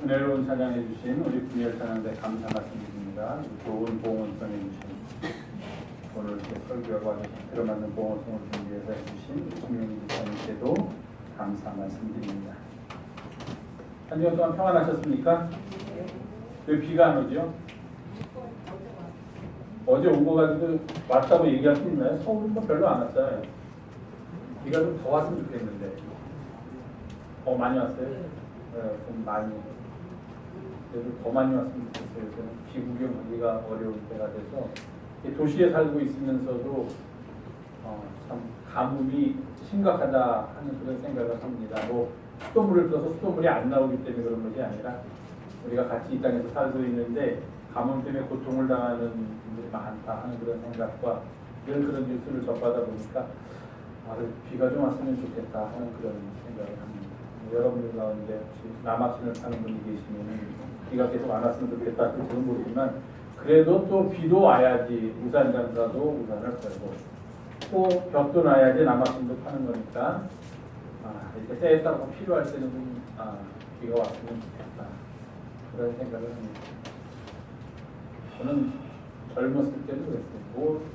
은혜로운 찬양해 주신 우리 분열 찬양대 감사 말씀드립니다. 좋은 봉헌성해 주신 오늘 이렇게 설교하고 아주 들어맞는 봉헌성을 준비해서 해주신 김영희 목사님께도 감사 말씀드립니다. 한 주간 동안 평안하셨습니까? 왜 비가 안 오죠? 어제 온 거 가지고 왔다고 얘기할 수 있나요? 서울은 뭐 별로 안 왔잖아요. 비가 좀 더 왔으면 좋겠는데. 많이 왔어요? 네, 좀 많이. 그래도 더 많이 왔으면 좋겠어요. 저는 비 구경하기가 어려울 때가 돼서 도시에 살고 있으면서도 참 가뭄이 심각하다 하는 그런 생각을 합니다. 뭐 수돗물을 떠서 수돗물이 안 나오기 때문에 그런 것이 아니라 우리가 같이 이 땅에서 살고 있는데 가뭄 때문에 고통을 당하는 분들이 많다 하는 그런 생각과 늘 그런 뉴스를 접하다 보니까 비가 좀 왔으면 좋겠다 하는 그런 생각을 합니다. 여러분들 가운데 혹시 남학신을 타는 분이 계시면 비가 계속 안 왔으면 좋겠다 그런 모르지만 그래도 또 비도 와야지 우산 장사도 우산을 걸고 또 볕도 나야지 남학신도 타는 거니까 이렇게 때에 따라서 필요할 때는 비가 왔으면 좋겠다 그런 생각을 합니다. 저는 젊었을 때도 그랬어요. 뭐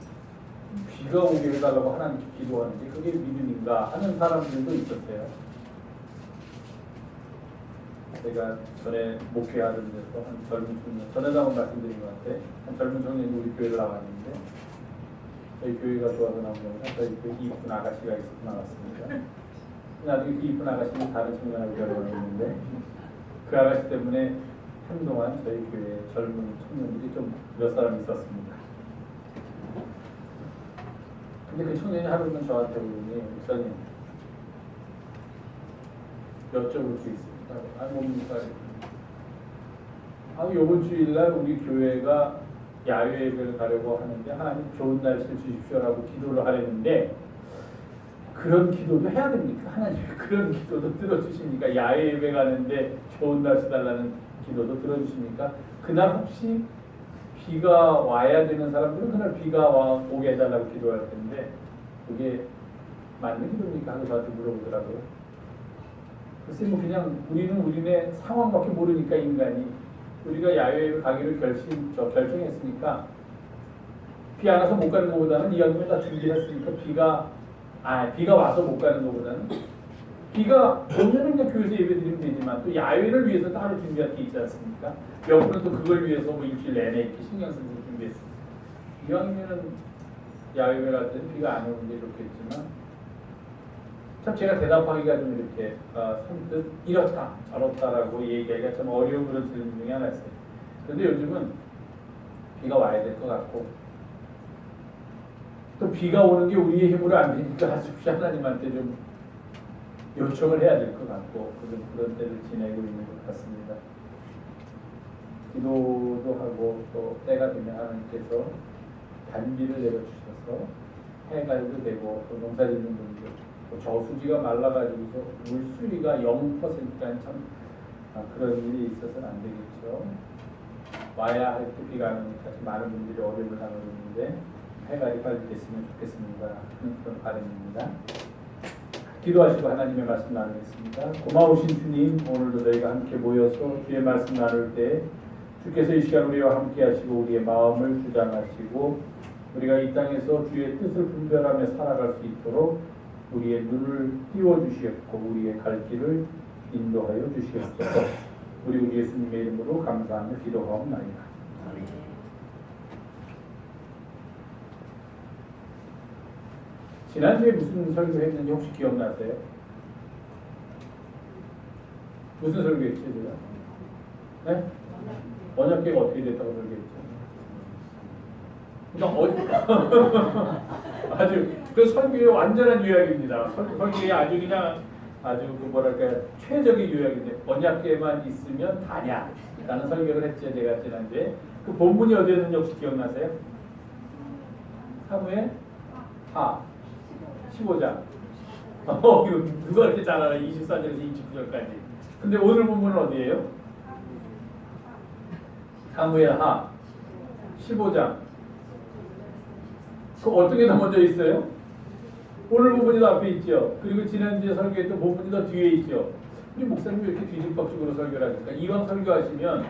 비가 오게 해달라고 하나님께 기도하는데 그게 믿음인가 하는 사람들도 있었어요. 제가 전에 목회하던 데서 한 젊은 청년, 전에도 한번 말씀드린 것 같아요. 한 젊은 청년이 우리 교회를 나왔는데 저희 교회가 좋아서 나온 게 아니라 저희 교회 이쁜 아가씨가 있어서 나왔습니다. 나중에 그 이쁜 아가씨는 다른 청년하고 결혼을 했는데 그 아가씨 때문에 한동안 저희 교회에 젊은 청년들이 좀 몇 사람 있었습니다. 근데 그 청년이 하루는 저한테 오더니 목사님 여쭤볼 수 있습니다. 뭡니까? 이번 주일날 우리 교회가 야외 예배를 가려고 하는데 하나님 좋은 날씨를 주십시오라고 기도를 하려는데 그런 기도도 해야 됩니까? 하나님 그런 기도도 들어주십니까? 야외 예배 가는데 좋은 날씨 달라는 기도도 들어주십니까? 그날 혹시 비가 와야 되는 사람들은 그날 비가 오게 해달라고 기도할 텐데 그게 맞는 기도입니까? 하고 저한테 물어보더라고요. 글쎄 뭐 그냥 우리는 우리네 상황밖에 모르니까 인간이 우리가 야외에 가기를 결정했으니까 비 안 와서 못 가는 것보다는 이왕이면 다 준비했으니까 비가 와서 못 가는 것보다는 비가 오면은 그냥 교회에서 예배 드리면 되지만 또 야외를 위해서 따로 준비할 게 있지 않습니까? 옆으로는 또 그걸 위해서 뭐 일주일 내내 이렇게 신경 쓰고 준비했습니다. 이왕이면은 야외 갈 때는 비가 안 오는 게 좋겠지만 참 제가 대답하기가 좀 이렇게 선뜻 이렇다 저렇다라고 얘기하기가 참 어려운 그런 질문 중에 하나였어요. 그런데 요즘은 비가 와야 될 것 같고 또 비가 오는 게 우리의 힘으로 안 되니까 혹시 하나님한테 좀 요청을 해야 될 것 같고 그런 때를 지내고 있는 것 같습니다. 기도도 하고 또 때가 되면 하나님께서 단비를 내려주셔서 해갈도 되고 또 농사 짓는 분들 저수지가 말라가지고서 물수위가 0%라는 참 그런 일이 있어서는 안 되겠죠. 와야 할 때 비가 안 오니까 많은 분들이 어려움을 당하고 있는데 해갈이 빨리 됐으면 좋겠습니다. 그런 바람입니다. 기도하시고 하나님의 말씀 나누겠습니다. 고마우신 주님, 오늘도 저희가 함께 모여서 주의 말씀 나눌 때 주께서 이 시간 우리와 함께 하시고 우리의 마음을 주장하시고 우리가 이 땅에서 주의 뜻을 분별하며 살아갈 수 있도록 우리의 눈을 띄워주시옵고 우리의 갈 길을 인도하여 주시옵소서. 우리 예수님의 이름으로 감사하며 기도하옵나이다. 지난주에 무슨 설교했는지 혹시 기억나세요? 무슨 설교했지 제가? 네? 언약궤가 어떻게 됐다고 설교했죠? 아주 그 설교의 완전한 요약입니다. 설교의 아주 그냥 아주 최적의 요약인데 언약궤만 있으면 다냐라는 설교를 했죠 제가 지난주에. 그 본문이 어디였는지 혹시 기억나세요? 사무엘 하 15장. 이거 누가 이렇게 잘 알아? 24절에서 29절까지. 근데 오늘 본문은 어디예요? 사무엘 하 15장. 그 어떻게 더 먼저 있어요? 오늘 본문이 더 앞에 있죠. 그리고 지난주에 설교했던 본문이 더 뒤에 있죠. 우리 목사님이 왜 이렇게 뒤집박죽으로 설교를 하니까 이왕 설교하시면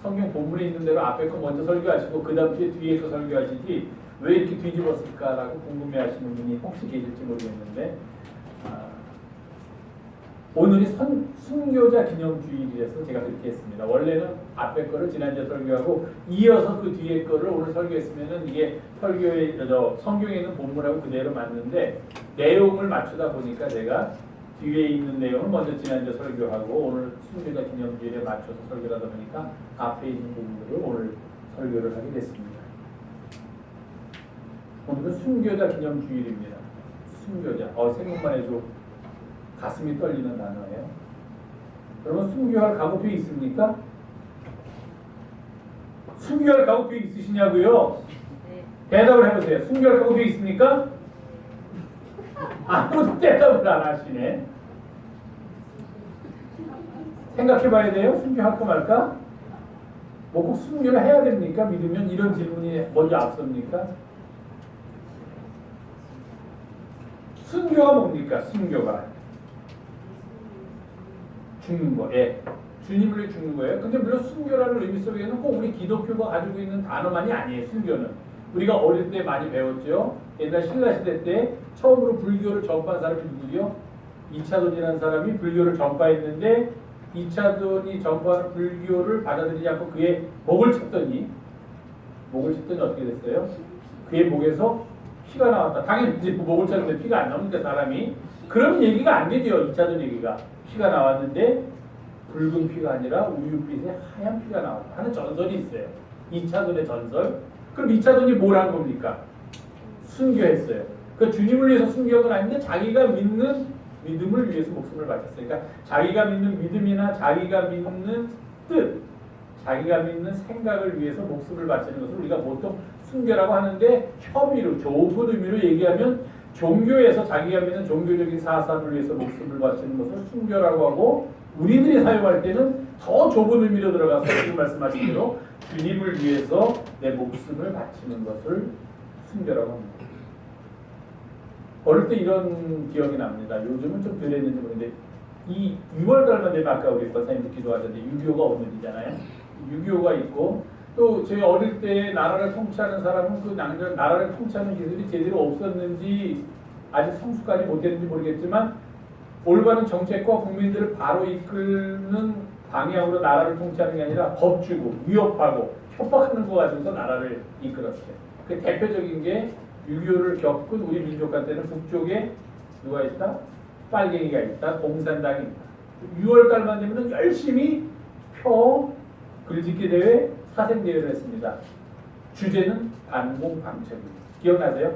성경 본문에 있는 대로 앞에 거 먼저 설교하시고 그 다음 뒤에 거 설교하시지 왜 이렇게 뒤집었을까라고 궁금해하시는 분이 혹시 계실지 모르겠는데 오늘이 순교자 기념주일이라서 제가 그렇게 했습니다. 원래는 앞에 거를 지난주에 설교하고 이어서 그 뒤에 거를 오늘 설교했으면은 이게 설교의 성경에 있는 본문하고 그대로 맞는데 내용을 맞추다 보니까 제가 뒤에 있는 내용을 먼저 지난주에 설교하고 오늘 순교자 기념주일에 맞춰서 설교를 하다 보니까 앞에 있는 부분들을 오늘 설교를 하게 됐습니다. 오늘은 순교자 기념주일입니다. 순교자. 생각만 해도 가슴이 떨리는 단어예요. 그러면 순교할 각오도 있습니까? 순교할 각오도 있으시냐고요? 네. 대답을 해보세요. 순교할 각오도 있습니까? 아무도 대답을 안 하시네. 생각해봐야 돼요. 순교할까 말까? 뭐 꼭 순교를 해야 됩니까? 믿으면 이런 질문이 먼저 앞섭니까? 순교가 뭡니까? 순교가 죽는 거, 주님을 위해 죽는 거예요. 근데 물론 순교라는 의미 속에는 꼭 우리 기독교가 가지고 있는 단어만이 아니에요. 순교는 우리가 어릴 때 많이 배웠죠. 옛날 신라시대 때 처음으로 불교를 전파한 사람이 누구요? 이차돈이라는 사람이 불교를 전파했는데 이차돈이 전파하는 불교를 받아들이지 않고 그의 목을 쳤더니 어떻게 됐어요? 그의 목에서 피가 나왔다. 당연히 이제 목을 쳤는데 피가 안 나오니까 사람이 그런 얘기가 안 되죠. 이차돈 얘기가. 피가 나왔는데 붉은 피가 아니라 우유빛의 하얀 피가 나왔다 하는 전설이 있어요. 2차돈의 전설. 그럼 2차돈이 뭘 한 겁니까? 순교했어요. 그 주님을 위해서 순교한 건 아닌데 자기가 믿는 믿음을 위해서 목숨을 바쳤어요. 그러니까 자기가 믿는 믿음이나 자기가 믿는 뜻, 자기가 믿는 생각을 위해서 목숨을 바치는 것을 우리가 보통 순교라고 하는데 혐의로 좁은 의미로 얘기하면 종교에서 자기가 믿는 종교적인 사상을 위해서 목숨을 바치는 것을 순교라고 하고 우리들이 사용할 때는 더 좁은 의미로 들어가서 지금 말씀하신 대로 주님을 위해서 내 목숨을 바치는 것을 순교라고 합니다. 어릴 때 이런 기억이 납니다. 요즘은 좀 덜 했는지 모르겠는데 이 6월달만 되면 아까 우리 권사님도 기도하셨는데 6.25가 오늘이잖아요. 6.25가 있고 또 저희 어릴 때 나라를 통치하는 사람은 그 나라를 통치하는 기술이 제대로 없었는지 아직 성숙하지 못했는지 모르겠지만 올바른 정책과 국민들을 바로 이끄는 방향으로 나라를 통치하는 게 아니라 겁주고 위협하고 협박하는 거 가지고서 나라를 이끌었어요. 그 대표적인 게 6.25를 겪은 우리 민족한테는 북쪽에 누가 있다? 빨갱이가 있다. 공산당이 있다. 6월달만 되면 열심히 글짓기 대회, 사생대회를 했습니다. 주제는 반공방책입니다. 기억나세요?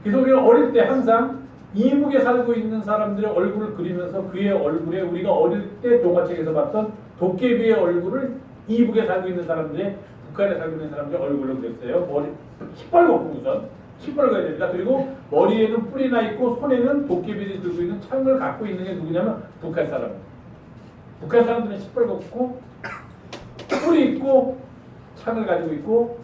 그래서 우리가 어릴 때 항상 이북에 살고 있는 사람들의 얼굴을 그리면서 그의 얼굴에 우리가 어릴 때 동화책에서 봤던 도깨비의 얼굴을 이북에 살고 있는 사람들의 북한에 살고 있는 사람들의 얼굴로 그렸어요. 머리 시뻘겋고 우선 시뻘겋어야 됩니다. 그리고 머리에는 뿔이 나 있고 손에는 도깨비들이 들고 있는 창을 갖고 있는 게 누구냐면 북한 사람. 북한 사람들은 시뻘겋고 뿔이 있고 창을 가지고 있고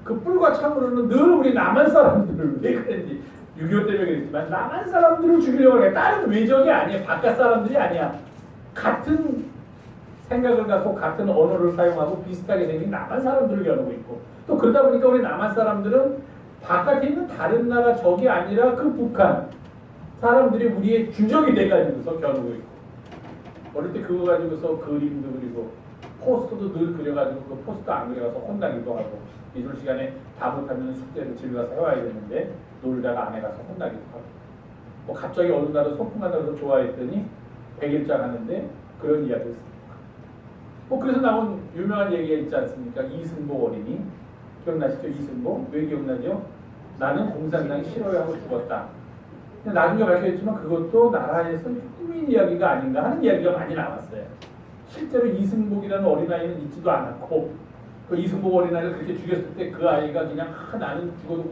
그 뿔과 창으로는 늘 우리 남한 사람들을 왜 그랬는지 6.25 때문에 그랬지만 남한 사람들을 죽이려고 해. 다른 외적이 아니야. 바깥 사람들이 아니야. 같은 생각을 갖고 같은 언어를 사용하고 비슷하게 생긴 남한 사람들을 겨누고 있고 또 그러다 보니까 우리 남한 사람들은 바깥에 있는 다른 나라 적이 아니라 그 북한 사람들이 우리의 주적이 돼가지고서 겨누고 있고 어릴 때 그거 가지고서 그림도 그리고 포스터도 늘 그려가지고 그 포스터 안 그려가서 혼나기도 하고 미술 시간에 다 못하면 숙제를 집에 가서 해와야 되는데 놀다가 안에 가서 혼나기도 하고 뭐 갑자기 어느 날은 소풍 간다고 좋아했더니 100일장 하는데 그런 이야기를 했습니다. 뭐 그래서 나온 유명한 얘기가 있지 않습니까? 이승복 어린이 기억나시죠? 이승복 왜 기억나죠? 나는 공산당이 싫어요 하고 죽었다. 근데 나중에 밝혀졌지만 그것도 나라에서 꾸민 이야기가 아닌가 하는 이야기가 많이 나왔어요. 실제로 이승복이라는 어린아이는 있지도 않았고 그 이승복 어린아이를 그렇게 죽였을 때 그 아이가 그냥 나는 죽어도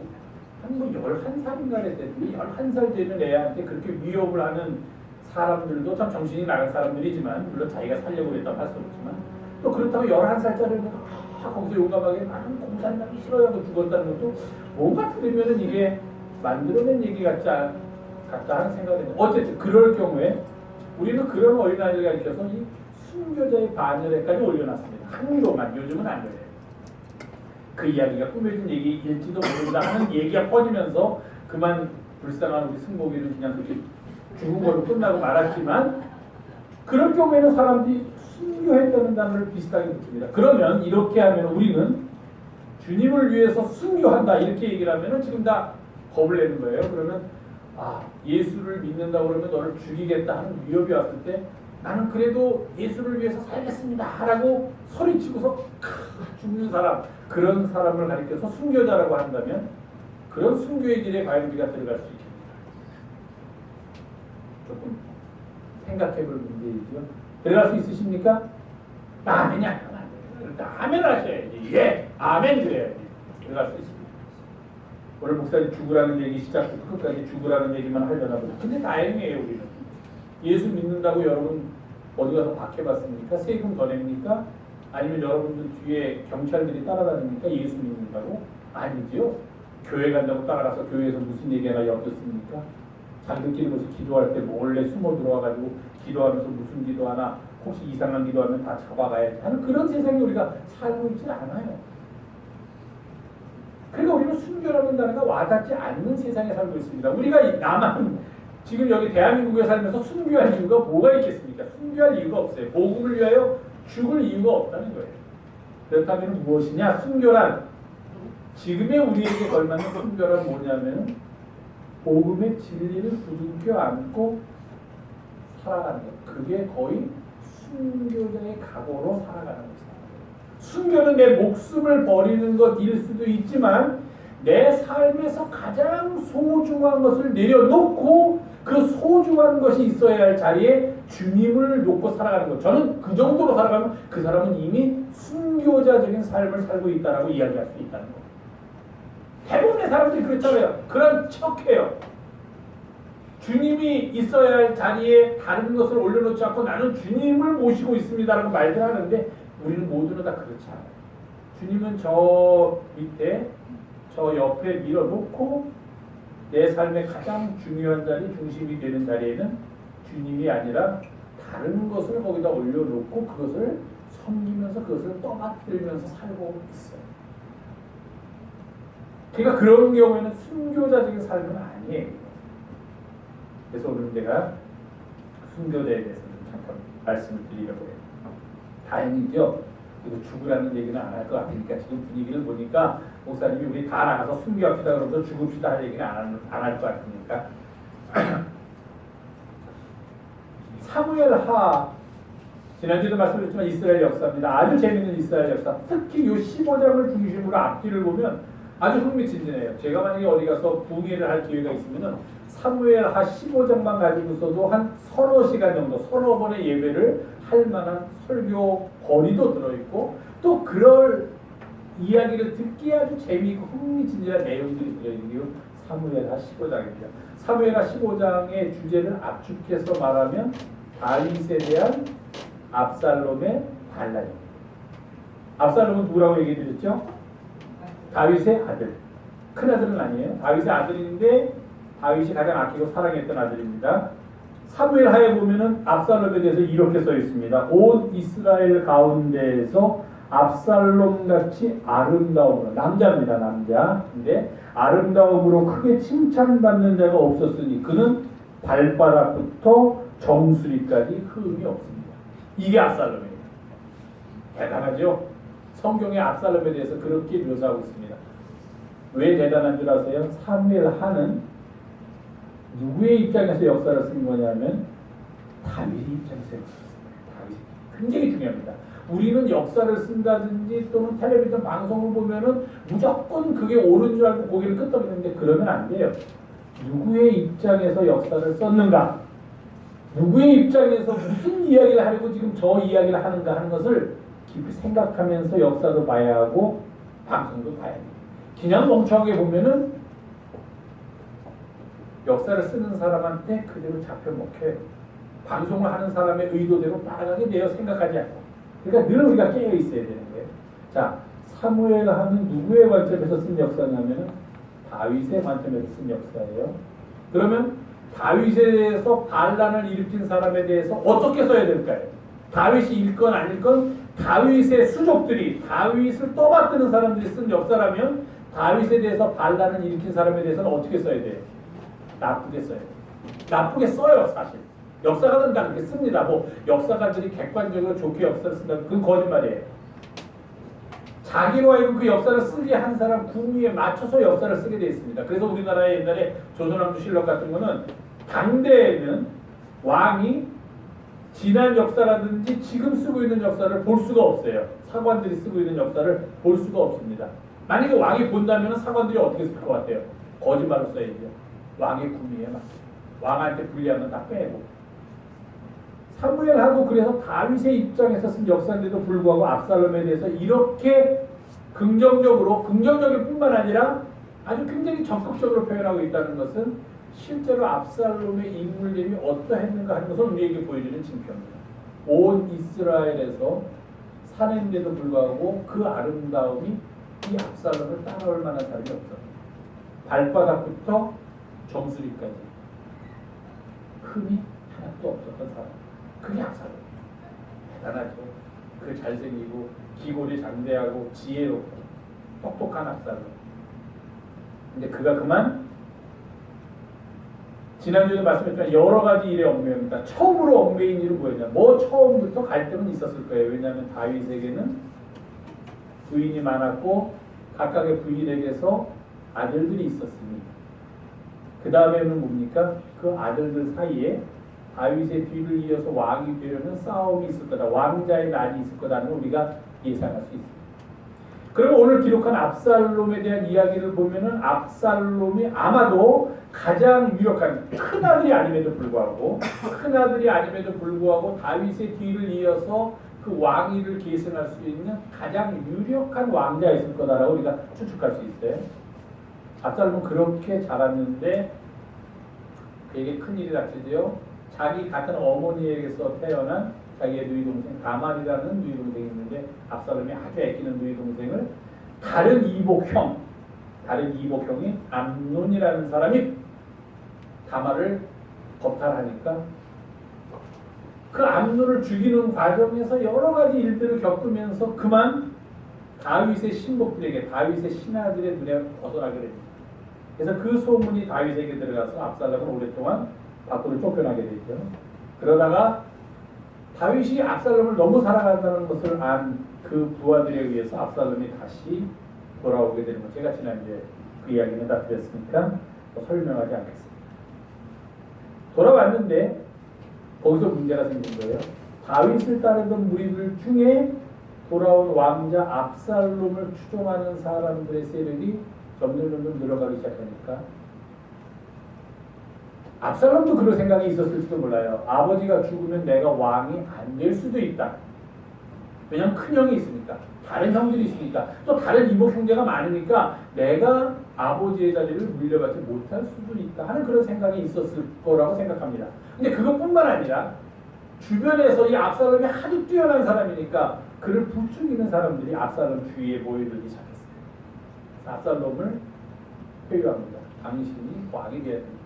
한 11살인가 그랬더니 11살 되는 애한테 그렇게 위협을 하는 사람들도 참 정신이 나간 사람들이지만 물론 자기가 살려고 했다고 할 수 없지만 또 그렇다고 11살짜리는 거기서 용감하게 나는 공산당이 싫어요 하고 죽었다는 것도 뭔가 들으면은 이게 만들어낸 얘기 같다 하는 생각이 듭니다. 어쨌든 그럴 경우에 우리는 그런 어린아이를 가르쳐서 이 순교자의 반열에까지 올려놨습니다. 한도만. 요즘은 안 그래요. 그 이야기가 꾸며진 얘기일지도 모른다 하는 얘기가 퍼지면서 그만 불쌍한 우리 승복이는 그냥 그렇게 죽은 걸로 끝나고 말았지만, 그럴 경우에는 사람들이 순교했다는 단어를 비슷하게 붙입니다. 그러면 이렇게 하면 우리는 주님을 위해서 순교한다 이렇게 얘기를 하면은 지금 다 겁을 내는 거예요. 그러면 예수를 믿는다고 그러면 너를 죽이겠다 하는 위협이 왔을 때 나는 그래도 예수를 위해서 살겠습니다 라고 소리치고서 죽는 사람, 그런 사람을 가리켜서 순교자라고 한다면 그런 순교의 길에 과연 우리가 들어갈 수 있겠습니까? 조금 생각해볼 문제이죠. 들어갈 수 있으십니까? 아멘이야. 아멘 하셔야지. 예, 아멘 그래야지. 들어갈 수 있습니다. 오늘 목사님 죽으라는 얘기 시작부터 끝까지 죽으라는 얘기만 하려나 보다. 근데 다행이에요. 우리는 예수 믿는다고 여러분 어디 가서 박해봤습니까? 세금 더 냅니까? 아니면 여러분들 뒤에 경찰들이 따라다닙니까? 예수 믿는다고? 아니죠. 교회 간다고 따라가서 교회에서 무슨 얘기가 엮였습니까? 자기들끼리 모여서 기도할 때 몰래 숨어 들어와가지고 기도하면서 무슨 기도하나 혹시 이상한 기도하면 다 잡아가야지 하는 그런 세상에 우리가 살고 있지 않아요. 그러니까 우리는 순교라는 단어가 와닿지 않는 세상에 살고 있습니다. 우리가 나만 지금 여기 대한민국에 살면서 순교할 이유가 뭐가 있겠습니까? 순교할 이유가 없어요. 복음을 위하여 죽을 이유가 없다는 거예요. 그렇다면 무엇이냐? 순교란, 지금의 우리에게 걸맞는 순교란 뭐냐면 복음의 진리를 부둥켜 안고 살아가는 것. 그게 거의 순교자의 각오로 살아가는 것이다. 순교는 내 목숨을 버리는 것일 수도 있지만 내 삶에서 가장 소중한 것을 내려놓고 그 소중한 것이 있어야 할 자리에 주님을 놓고 살아가는 것. 저는 그 정도로 살아가면 그 사람은 이미 순교자적인 삶을 살고 있다라고 이야기할 수 있다는 거예요. 대부분의 사람들이 그렇잖아요. 그런 척해요. 주님이 있어야 할 자리에 다른 것을 올려놓지 않고 나는 주님을 모시고 있습니다라고 말들 하는데 우리는 모두는 다 그렇지 않아요. 주님은 저 밑에 저 옆에 밀어놓고 내 삶의 가장 중요한 자리, 중심이 되는 자리에는 주님이 아니라 다른 것을 거기다 올려놓고 그것을 섬기면서 그것을 떠받들면서 살고 있어요. 그러니까 그런 경우에는 순교자적인 삶은 아니에요. 그래서 오늘 내가 순교자에 대해서 잠깐 말씀을 드리려고 해요. 다행이죠. 그리고 죽으라는 얘기는 안 할 것 같으니까 지금 분위기를 보니까 목사님이 우리 다 나가서 순교합시다 그러면서 죽읍시다 할 얘기는 안 할 것 같으니까. 사무엘하, 지난주에도 말씀드렸지만 이스라엘 역사입니다. 아주 재밌는 이스라엘 역사. 특히 이 15장을 중심으로 앞뒤를 보면 아주 흥미진진해요. 제가 만약에 어디 가서 붕괴를 할 기회가 있으면은 사무엘하 15장만 가지고서도 한 서너 시간 정도, 서너 번의 예배를 할 만한 설교 거리도 들어있고 또 그럴 이야기를 듣기에 아주 재미있고 흥미진진한 내용들이 들어있는 게 사무엘하 15장입니다. 사무엘하 15장의 주제를 압축해서 말하면 다윗에 대한 압살롬의 반란입니다. 압살롬은 누구라고 얘기해 드렸죠? 다윗의 아들. 큰아들은 아니에요. 다윗의 아들인데 다윗이 가장 아끼고 사랑했던 아들입니다. 사무엘하에 보면은 압살롬에 대해서 이렇게 써 있습니다. 온 이스라엘 가운데에서 압살롬같이 아름다움으로, 남자입니다. 남자. 근데 아름다움으로 크게 칭찬받는 자가 없었으니 그는 발바닥부터 정수리까지 흠이 없습니다. 이게 압살롬입니다. 대단하죠? 성경의 압살롬에 대해서 그렇게 묘사하고 있습니다. 왜 대단한 줄 아세요? 사무엘하는 누구의 입장에서 역사를 쓴 거냐면 다윗의 입장에서 역사를 쓴 거예요. 다윗. 굉장히 중요합니다. 우리는 역사를 쓴다든지 또는 텔레비전 방송을 보면은 무조건 그게 옳은 줄 알고 고개를 끄덕이는데 그러면 안 돼요. 누구의 입장에서 역사를 썼는가? 누구의 입장에서 무슨 이야기를 하려고 지금 저 이야기를 하는가 하는 것을 깊이 생각하면서 역사도 봐야 하고 방송도 봐야 돼요. 그냥 멍청하게 보면은 역사를 쓰는 사람한테 그대로 잡혀 먹혀요. 방송을 하는 사람의 의도대로 따라가게 돼요. 생각하지 않고. 그러니까 늘 우리가 깨어 있어야 되는 거예요. 자, 사무엘하는 누구의 관점에서 쓴 역사냐면 다윗의 관점에서 쓴 역사예요. 그러면 다윗에 대해서 반란을 일으킨 사람에 대해서 어떻게 써야 될까요? 다윗이 읽건 안 읽건 다윗의 수족들이 다윗을 떠받드는 사람들이 쓴 역사라면 다윗에 대해서 반란을 일으킨 사람에 대해서는 어떻게 써야 돼요? 나쁘게 써야 돼요. 나쁘게 써요, 사실. 역사가들은 다 그렇게 씁니다. 뭐 역사가들이 객관적으로 좋게 역사를 쓴다, 그건 거짓말이에요. 자기로 하여금 그 역사를 쓰게 한 사람 구미에 맞춰서 역사를 쓰게 되어 있습니다. 그래서 우리나라의 옛날에 조선왕조실록 같은 거는 당대에는 왕이 지난 역사라든지 지금 쓰고 있는 역사를 볼 수가 없어요. 사관들이 쓰고 있는 역사를 볼 수가 없습니다. 만약에 왕이 본다면 사관들이 어떻게 쓸 것 같아요? 거짓말로 써야죠. 왕의 구미에 맞춰. 왕한테 불리한 건 다 빼고. 사무엘하고 그래서 다윗의 입장에서 쓴 역사인데도 불구하고 압살롬에 대해서 이렇게 긍정적일 뿐만 아니라 아주 굉장히 적극적으로 표현하고 있다는 것은 실제로 압살롬의 인물됨이 어떠했는가 하는 것을 우리에게 보여주는 징표입니다. 온 이스라엘에서 사내인데도 불구하고 그 아름다움이 이 압살롬을 따라올 만한 사람이 없어요. 발바닥부터 정수리까지 흠이 하나도 없었던 사람. 그게 압살롬. 대단하죠. 그 잘생기고 기골이 장대하고 지혜롭고 똑똑한 압살롬. 근데 그가 그만 지난주에 말씀했지만 여러 가지 일에 얽매입니다. 처음으로 얽매인 일은 뭐였냐? 뭐 처음부터 갈등은 있었을 거예요. 왜냐하면 다윗에게는 부인이 많았고 각각의 부인에게서 아들들이 있었으니 그 다음에는 뭡니까? 그 아들들 사이에 다윗의 뒤를 이어서 왕이 되려는 싸움이 있을 거다. 왕자의 난이 있을 거다는 걸 우리가 예상할 수 있습니다. 그러면 오늘 기록한 압살롬에 대한 이야기를 보면은 압살롬이 아마도 가장 유력한 큰아들이 아님에도 불구하고 다윗의 뒤를 이어서 그 왕위를 계승할 수 있는 가장 유력한 왕자였을 거다라고 우리가 추측할 수 있어요. 압살롬은 그렇게 자랐는데 그에게 큰일이 닥치죠. 자기 같은 어머니에게서 태어난 자기의 누이 동생 다말이라는 누이 동생이 있는데 압살롬이 아주 아끼는 누이 동생을 다른 이복형인 암논이라는 사람이 다말을 겁탈하니까 그 암논을 죽이는 과정에서 여러 가지 일들을 겪으면서 그만 다윗의 신복들에게 다윗의 신하들의 눈에 벗어나게 됩니다. 그래서 그 소문이 다윗에게 들어가서 압살롬은 오랫동안 밖으로 쫓겨나게 되죠. 그러다가 다윗이 압살롬을 너무 사랑한다는 것을 안 그 부하들에 의해서 압살롬이 다시 돌아오게 되는 것. 제가 지난주에 그 이야기는 다 드렸으니까 설명하지 않겠습니다. 돌아왔는데 거기서 문제가 생긴 거예요. 다윗을 따르던 무리들 중에 돌아온 왕자 압살롬을 추종하는 사람들의 세력이 점점 늘어가기 시작하니까 압살롬도 그런 생각이 있었을지도 몰라요. 아버지가 죽으면 내가 왕이 안 될 수도 있다. 왜냐하면 큰형이 있으니까, 다른 형들이 있으니까, 또 다른 이복 형제가 많으니까 내가 아버지의 자리를 물려받지 못할 수도 있다 하는 그런 생각이 있었을 거라고 생각합니다. 근데 그것뿐만 아니라 주변에서 이 압살롬이 아주 뛰어난 사람이니까 그를 부추기는 사람들이 압살롬 주위에 모여들기 시작했어요. 압살롬을 회유합니다. 당신이 왕이 되어야 됩니다.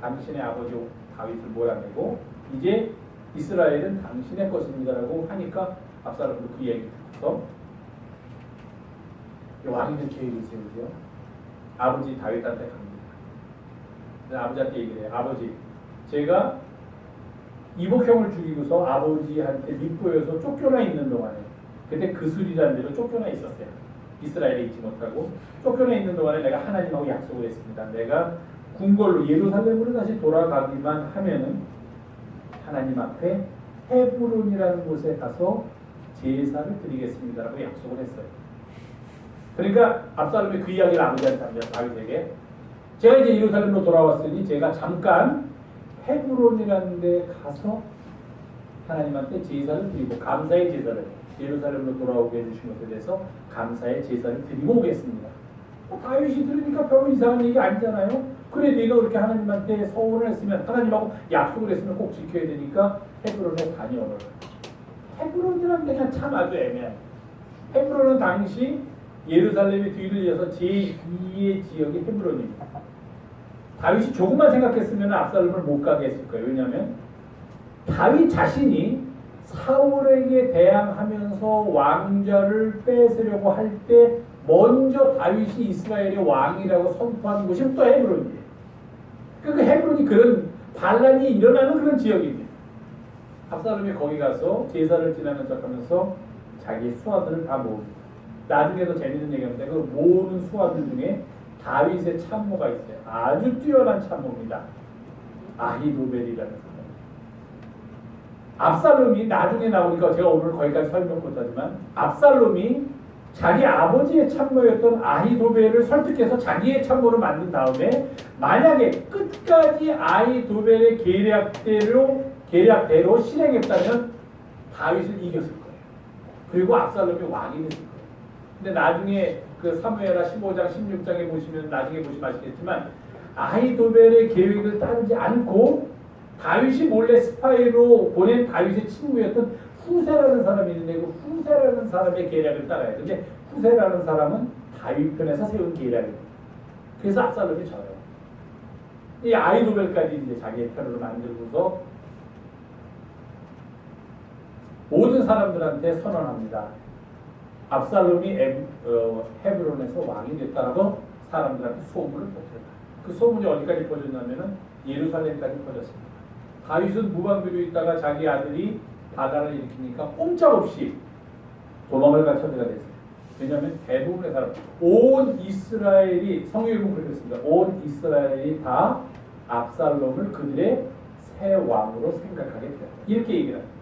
당신의 아버지 다윗을 몰아내고 이제 이스라엘은 당신의 것입니다라고 하니까 압살롬도 그 얘기 듣고서 왕이 될 계획을 세우죠. 아버지 다윗한테 갑니다. 아버지한테 얘기를 해요. 아버지, 제가 이복형을 죽이고서 아버지한테 밑보여서 쫓겨나 있는 동안에, 그때 그술이라는 데로 쫓겨나 있었어요. 이스라엘에 있지 못하고 쫓겨나 있는 동안에 내가 하나님하고 약속을 했습니다. 내가 궁궐로 예루살렘으로 다시 돌아가기만 하면은 하나님 앞에 헤브론이라는 곳에 가서 제사를 드리겠습니다라고 약속을 했어요. 그러니까 압살롬이 그 이야기를 아버지한테 합니다. 다윗에게 제가 이제 예루살렘으로 돌아왔으니 제가 잠깐 헤브론이라는 데 가서 하나님한테 제사를 드리고 감사의 제사를 예루살렘으로 돌아오게 해주신 것에 대해서 감사의 제사를 드리고 오겠습니다. 다윗이 들으니까 별로 이상한 얘기 아니잖아요. 그래 네가 그렇게 하나님한테 서원을 했으면 하나님하고 약속을 했으면 꼭 지켜야 되니까 헤브론에 다녀오라. 헤브론이라는 데가 참 아주 애매해요. 헤브론은 당시 예루살렘의 뒤를 이어서 제2의 지역이 헤브론입니다. 다윗이 조금만 생각했으면 압살롬을 못 가게 했을 거예요. 왜냐하면 다윗 자신이 사울에게 대항하면서 왕좌를 뺏으려고 할 때 먼저 다윗이 이스라엘의 왕이라고 선포하는 곳이 또 헤브론이에요. 그 헤브론이 그런 반란이 일어나는 그런 지역입니다. 압살롬이 거기 가서 제사를 지내는 척하면서 자기 수하들을 다 모읍니다. 나중에도 재밌는 얘기인데 그 모으는 수하들 중에 다윗의 참모가 있어요. 아주 뛰어난 참모입니다. 아히도벨이라는 사람. 압살롬이 나중에 나오니까 제가 오늘 거기까지 설명 못하지만 압살롬이 자기 아버지의 참모였던 아히도벨을 설득해서 자기의 참모로 만든 다음에 만약에 끝까지 아히도벨의 계략대로 실행했다면 다윗을 이겼을 거예요. 그리고 압살롬이 왕이 됐을 거예요. 근데 나중에 그 사무엘하 15장 16장에 보시면 나중에 보시면 아시겠지만 아히도벨의 계획을 따르지 않고 다윗이 몰래 스파이로 보낸 다윗의 친구였던 후세라는 사람이 있는데 그 후세라는 사람의 계략을 따라야 근데 후세라는 사람은 다윗 편에서 세운 계략입니다. 그래서 압살롬이 져요. 이 아히도벨까지 이제 자기의 편으로 만들고서 모든 사람들한테 선언합니다. 압살롬이 헤브론에서 왕이 됐다라고 사람들한테 소문을 퍼뜨려요. 그 소문이 어디까지 퍼졌냐면은 예루살렘까지 퍼졌습니다. 다윗은 무방비로 있다가 자기 아들이 바다를 일으키니까 꼼짝없이 도망을 간 처지가 됐어요. 왜냐하면 대부분의 사람, 온 이스라엘이 성경에 보면 그렇게 됐습니다. 온 이스라엘이 다 압살롬을 그들의 새 왕으로 생각하게 되었다. 이렇게 얘기를 합니다.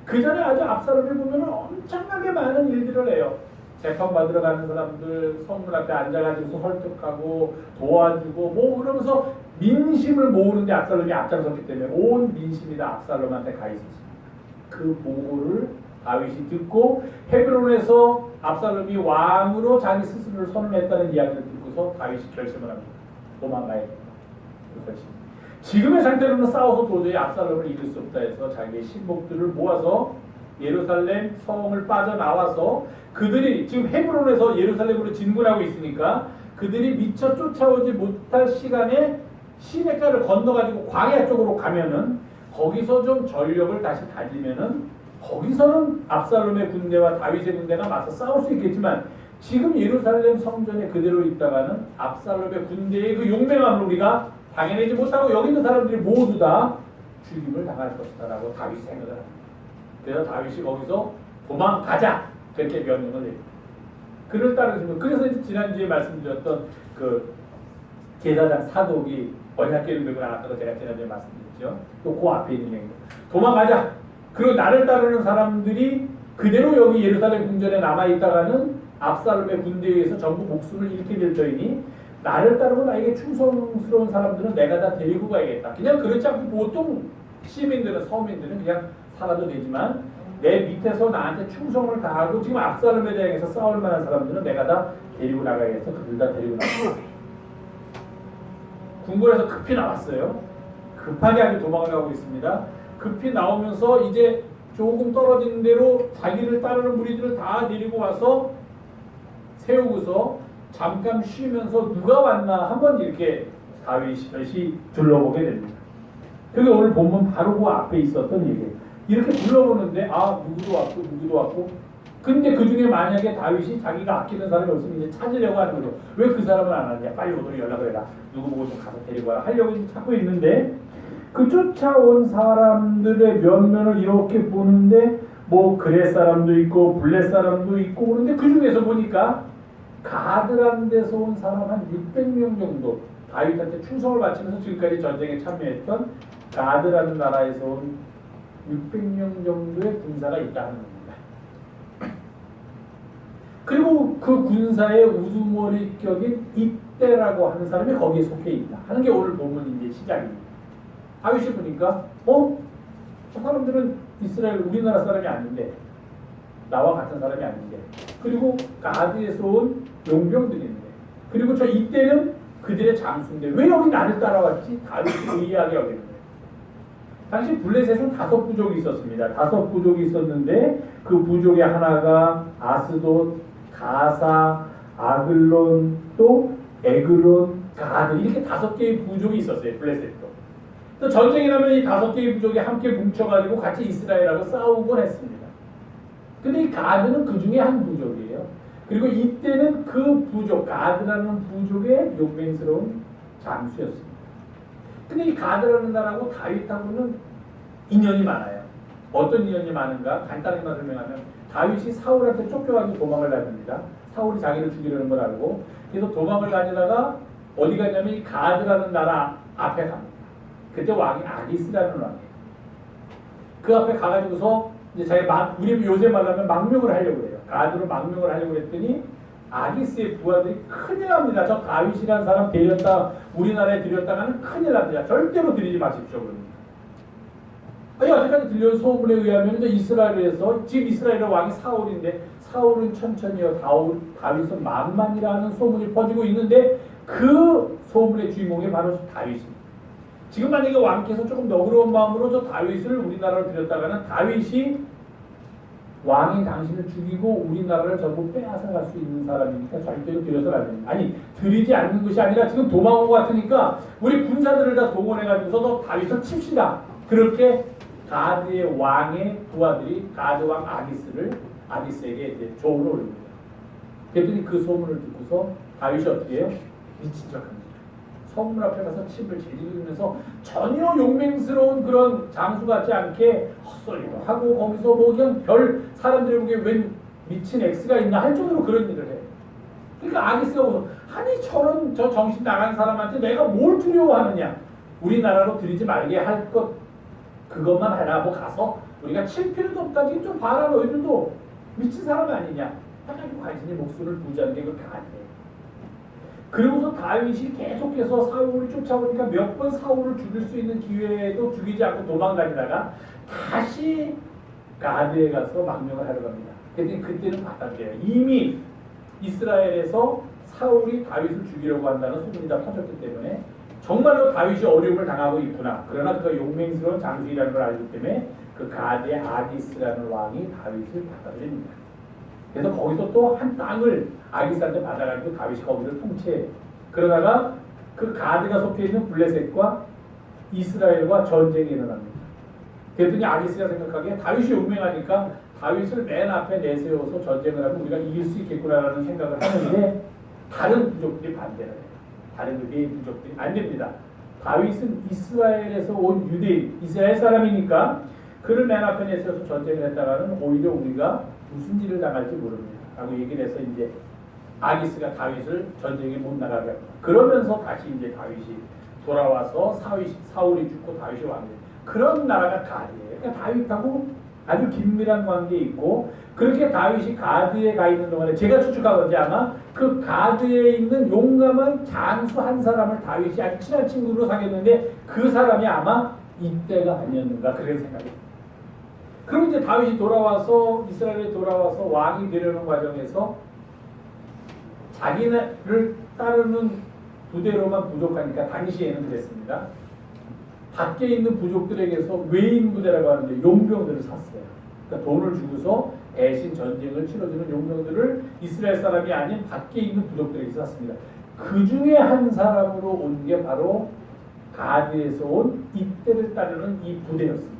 그 전에 아주 압살롬을 보면 엄청나게 많은 일들을 해요. 재판받으러 가는 사람들 성문 앞에 앉아가지고 설득하고 도와주고 뭐 그러면서 민심을 모으는데 압살롬이 앞장섰기 때문에 온 민심이 다 압살롬한테 가 있었습니다. 그 보고를 다윗이 듣고 헤브론에서 압살롬이 왕으로 자기 스스로를 선언했다는 이야기를 듣고서 다윗이 결심을 합니다. 도망가야겠다. 지금의 상태로는 싸워서 도저히 압살롬을 이길 수 없다 해서 자기의 신복들을 모아서 예루살렘 성을 빠져나와서 그들이 지금 헤브론에서 예루살렘으로 진군하고 있으니까 그들이 미처 쫓아오지 못할 시간에 시내가를 건너가지고 광야 쪽으로 가면은 거기서 좀 전력을 다시 다지면은 거기서는 압살롬의 군대와 다윗의 군대가 맞서 싸울 수 있겠지만 지금 예루살렘 성전에 그대로 있다가는 압살롬의 군대의 그 용맹함을 우리가 당해내지 못하고 여기 있는 사람들이 모두 다 죽임을 당할 것이다 라고 다윗이 생각을 합니다. 그래서 다윗이 거기서 도망가자 그렇게 명령을 내립니다. 그를 따르시면 그래서 지난주에 말씀드렸던 그 제사장 사독이 언약궤를 들고 나갔다고 제가 지난주에 말씀드렸죠. 또 그 앞에 있는 얘기 도망가자. 그리고 나를 따르는 사람들이 그대로 여기 예루살렘 궁전에 남아있다가는 압살롬의 군대에 의해서 전부 목숨을 잃게 될 터이니 나를 따르고 나에게 충성스러운 사람들은 내가 다 데리고 가야겠다. 그냥 그렇지 않고 보통 시민들은 서민들은 그냥 살아도 되지만 내 밑에서 나한테 충성을 다하고 지금 압살롬에 대해서 싸울 만한 사람들은 내가 다 데리고 나가야겠어. 그들 다 데리고 나가. 궁궐에서 급히 나왔어요. 급하게 아주 도망을 가고 있습니다. 급히 나오면서 이제 조금 떨어진 대로 자기를 따르는 무리들을 다 데리고 와서 세우고서 잠깐 쉬면서 누가 왔나 한번 이렇게 다윗이 둘러보게 됩니다. 그게 오늘 본문 바로 그 앞에 있었던 얘기예요. 이렇게 둘러보는데 누구도 왔고 근데 그 중에 만약에 다윗이 자기가 아끼는 사람이 없으면 이제 찾으려고 하는 거죠. 왜 그 사람은 안 왔냐? 빨리 오도록 연락을 해라. 누구 보고 좀 가서 데리고 와라. 하려고 찾고 있는데 그 쫓아온 사람들의 면면을 이렇게 보는데 뭐 그렛 사람도 있고 블렛 사람도 있고 그런데 그 중에서 보니까 가드란 데서 온 사람 한 600명 정도 다윗한테 충성을 바치면서 지금까지 전쟁에 참여했던 가드라는 나라에서 온 600명 정도의 군사가 있다 하는 겁니다. 그리고 그 군사의 우두머리격인 이때라고 하는 사람이 거기에 속해 있다 하는 게 오늘 본문 이제 시작입니다. 다윗이 보니까 저 사람들은 이스라엘 우리나라 사람이 아닌데 나와 같은 사람이 아닌데 그리고 가드에서 온 용병들인데 그리고 저 이때는 그들의 장수인데 왜 여기 나를 따라왔지? 다윗이 의아하게 여기는 거예요. 당시 블레셋은 5부족이 있었습니다. 5부족이 있었는데 그 부족의 하나가 아스돗, 가사, 아글론, 또 에그론, 가드 이렇게 5개의 부족이 있었어요. 블레셋도. 또 전쟁이 나면 이 5개의 부족이 함께 뭉쳐가지고 같이 이스라엘하고 싸우곤 했습니다. 근데 이 가드는 그 중에 한 부족이에요. 그리고 이때는 그 부족, 가드라는 부족의 용맹스러운 장수였습니다. 근데 이 가드라는 나라하고 다윗하고는 인연이 많아요. 어떤 인연이 많은가? 간단하게 설명하면 다윗이 사울한테 쫓겨가지고 도망을 다닙니다. 사울이 자기를 죽이려는 걸 알고 그래서 도망을 다니다가 어디 가냐면 이 가드라는 나라 앞에 갑니다. 그때 왕이 아기스라는 왕이에요. 그 앞에 가가지고서 이제 자기 우리 요새 말하면 망명을 하려고 해요. 가드로 망명을 하려고 했더니 아기스의 부하들이 큰일 납니다. 저 다윗이라는 사람 데렸다 우리나라에 들였다가는 큰일 납니다. 절대로 들이지 마십시오. 여태까지 들려온 소문에 의하면 이스라엘에서 지금 이스라엘의 왕이 사울인데 사울은 천천히요 다윗은 만만이라는 소문이 퍼지고 있는데 그 소문의 주인공이 바로 다윗입니다. 지금 만약에 왕께서 조금 너그러운 마음으로 저 다윗을 우리나라로 들였다가는 다윗이 왕이 당신을 죽이고 우리나라를 전부 빼앗아갈 수 있는 사람이니까 절대로 들여서는 안 됩니다. 아니 들이지 않는 것이 아니라 지금 도망온 것 같으니까 우리 군사들을 다 동원해가지고서 다윗을 칩시다. 그렇게 가드의 왕의 부하들이 가드 왕 아기스에게 이제 조언을 올립니다. 그랬더니 그 소문을 듣고서 다윗이 어떻게 해요? 미친 척합니다. 성문 앞에 가서 침을 질리면서 전혀 용맹스러운 그런 장수 같지 않게 헛소리도 하고 거기서 뭐 그냥 별 사람들이 보기에 웬 미친 X가 있나 할 정도로 그런 일을 해요. 그러니까 아기스가 보서 아니 저런 저 정신 나간 사람한테 내가 뭘 두려워하느냐. 우리나라로 들이지 말게 할 것 그것만 해라. 뭐 가서 우리가 칠 필요도 없다. 지금 좀 봐라. 너희들도 미친 사람 아니냐. 하나님 관심이 목숨을 부자는 게 그렇게 안 돼. 그러고서 다윗이 계속해서 사울을 쫓아오니까 몇 번 사울을 죽일 수 있는 기회에도 죽이지 않고 도망다니다가 다시 가드에 가서 망명을 하러 갑니다. 그랬더니 그때는 받아들여요. 이미 이스라엘에서 사울이 다윗을 죽이려고 한다는 소문이 다 퍼졌기 때문에 정말로 다윗이 어려움을 당하고 있구나. 그러나 그가 용맹스러운 장수이라는 걸 알기 때문에 그 가드의 아기스라는 왕이 다윗을 받아들입니다. 그래서 거기서 또 한 땅을 아기스한테 받아가지고 다윗이 거기를 통치해. 그러다가 그 가드가 속해 있는 블레셋과 이스라엘과 전쟁이 일어납니다. 그랬더니 아기스가 생각하기에 다윗이 용맹하니까 다윗을 맨 앞에 내세워서 전쟁을 하면 우리가 이길 수 있겠구나라는 생각을 하는데 다른 부족들이 반대를 해요. 다른 유대인 부족들이 안 됩니다. 다윗은 이스라엘에서 온 유대인, 이스라엘 사람이니까 그를 맨 앞에 내세워서 전쟁을 했다가는 오히려 우리가 무슨 일을 당할지 모릅니다. 라고 얘기를 해서 이제 아기스가 다윗을 전쟁에 못 나가게 합니다. 그러면서 다시 이제 다윗이 돌아와서 사울이 죽고 다윗이 왕이 됩니다. 그런 나라가 가드예요. 그러니까 다윗하고 아주 긴밀한 관계에 있고 그렇게 다윗이 가드에 가 있는 동안에 제가 추측하건지 아마 그 가드에 있는 용감한 장수 한 사람을 다윗이 아주 친한 친구로 사귀었는데 그 사람이 아마 이때가 아니었는가 그런 생각입니다. 그럼 이제 다윗이 돌아와서 이스라엘에 돌아와서 왕이 되려는 과정에서 자기를 따르는 부대로만 부족하니까 당시에는 그랬습니다. 밖에 있는 부족들에게서 외인 부대라고 하는데 용병들을 샀어요. 그러니까 돈을 주고서 대신 전쟁을 치러주는 용병들을 이스라엘 사람이 아닌 밖에 있는 부족들에게 샀습니다. 그 중에 한 사람으로 온 게 바로 가드에서 온 이때를 따르는 이 부대였습니다.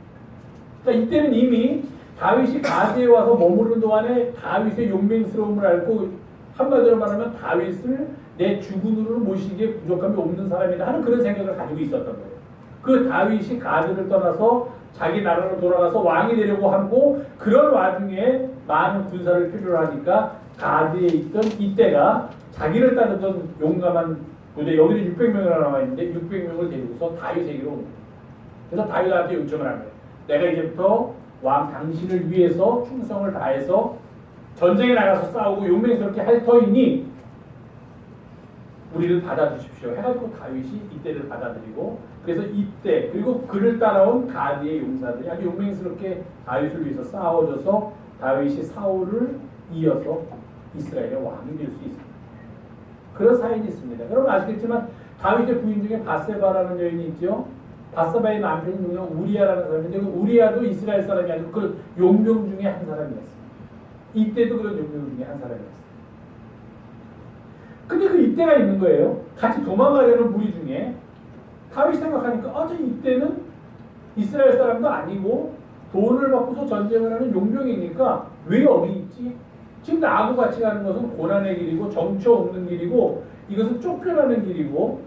그러니까 이때는 이미 다윗이 가드에 와서 머무르는 동안에 다윗의 용맹스러움을 알고 한마디로 말하면 다윗을 내 주군으로 모시기에 부족함이 없는 사람이다 하는 그런 생각을 가지고 있었던 거예요. 그 다윗이 가드를 떠나서 자기 나라로 돌아가서 왕이 되려고 하고 그런 와중에 많은 군사를 필요로 하니까 가드에 있던 이때가 자기를 따르던 용감한 부대 여기는 600명이나 나와 있는데 600명을 데리고서 다윗에게로 옵니다. 그래서 다윗한테 요청을 합니다. 내가 이제부터 왕 당신을 위해서 충성을 다해서 전쟁에 나가서 싸우고 용맹스럽게 할 터이니 우리를 받아주십시오 해가지고 다윗이 이때를 받아들이고 그래서 이때 그리고 그를 따라온 가드의 용사들이 아주 용맹스럽게 다윗을 위해서 싸워줘서 다윗이 사울을 이어서 이스라엘의 왕이 될 수 있습니다. 그런 사연이 있습니다. 여러분 아시겠지만 다윗의 부인 중에 바세바라는 여인이 있죠. 바세바의 남편이 누구냐 우리아라는 사람인데 그 우리아도 이스라엘 사람이 아니고 그 용병 중에 한 사람이었습니다. 이때도 그런 용병 중에 한 사람이었습니다. 근데 그 이때가 있는 거예요. 같이 도망가려는 무리 중에 다윗 생각하니까 저 이때는 이스라엘 사람도 아니고 돈을 받고서 전쟁을 하는 용병이니까 왜 여기 있지? 지금 나하고 같이 가는 것은 고난의 길이고 정처 없는 길이고 이것은 쫓겨나는 길이고